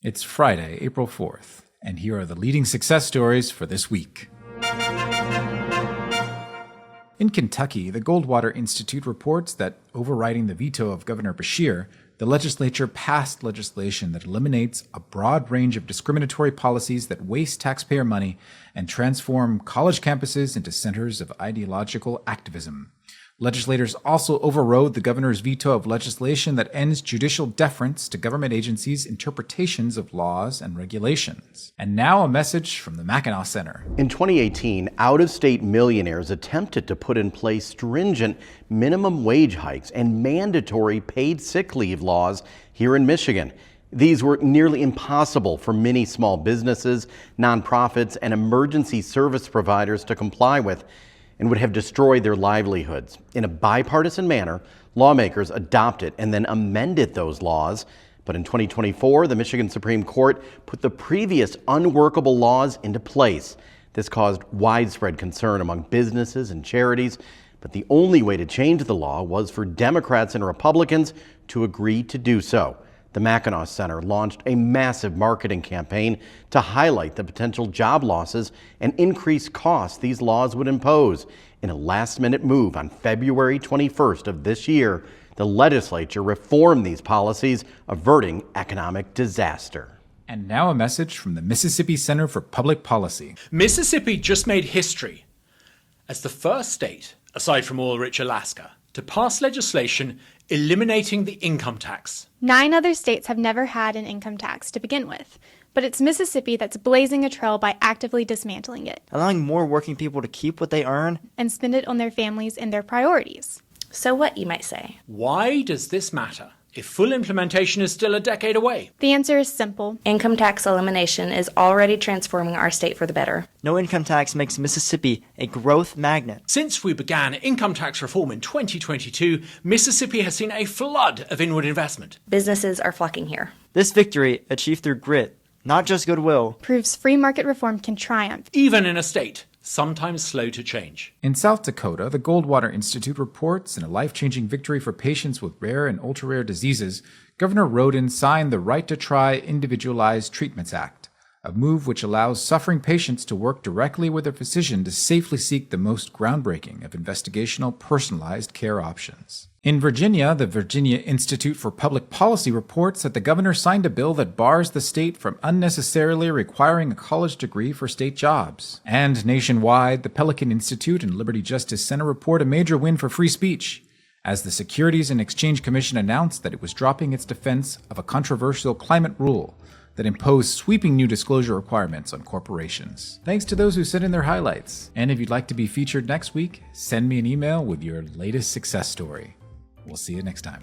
It's Friday, April 4th, and here are the leading success stories for this week. In Kentucky, the Goldwater Institute reports that, overriding the veto of Governor Beshear, the legislature passed legislation that eliminates a broad range of discriminatory policies that waste taxpayer money and transform college campuses into centers of ideological activism. Legislators also overrode the governor's veto of legislation that ends judicial deference to government agencies' interpretations of laws and regulations. And now a message from the Mackinac Center. In 2018, out-of-state millionaires attempted to put in place stringent minimum wage hikes and mandatory paid sick leave laws here in Michigan. These were nearly impossible for many small businesses, nonprofits, and emergency service providers to comply with, and would have destroyed their livelihoods. In a bipartisan manner, lawmakers adopted and then amended those laws. But in 2024, the Michigan Supreme Court put the previous unworkable laws into place. This caused widespread concern among businesses and charities. But the only way to change the law was for Democrats and Republicans to agree to do so. The Mackinac Center launched a massive marketing campaign to highlight the potential job losses and increased costs these laws would impose. In a last-minute move on February 21st of this year, the legislature reformed these policies, averting economic disaster. And now a message from the Mississippi Center for Public Policy. Mississippi just made history as the first state, aside from oil-rich Alaska, to pass legislation eliminating the income tax. 9 other states have never had an income tax to begin with, but it's Mississippi that's blazing a trail by actively dismantling it, allowing more working people to keep what they earn and spend it on their families and their priorities. So what, you might say? Why does this matter if full implementation is still a decade away? The answer is simple. Income tax elimination is already transforming our state for the better. No income tax makes Mississippi a growth magnet. Since we began income tax reform in 2022, Mississippi has seen a flood of inward investment. Businesses are flocking here. This victory, achieved through grit, not just goodwill, proves free market reform can triumph, even in a state sometimes slow to change. In South Dakota, the Goldwater Institute reports in a life-changing victory for patients with rare and ultra-rare diseases, Governor Roden signed the Right to Try Individualized Treatments Act, a move which allows suffering patients to work directly with their physician to safely seek the most groundbreaking of investigational personalized care options. In Virginia, the Virginia Institute for Public Policy reports that the governor signed a bill that bars the state from unnecessarily requiring a college degree for state jobs. And nationwide, the Pelican Institute and Liberty Justice Center report a major win for free speech, as the Securities and Exchange Commission announced that it was dropping its defense of a controversial climate rule that imposed sweeping new disclosure requirements on corporations. Thanks to those who sent in their highlights. And if you'd like to be featured next week, send me an email with your latest success story. We'll see you next time.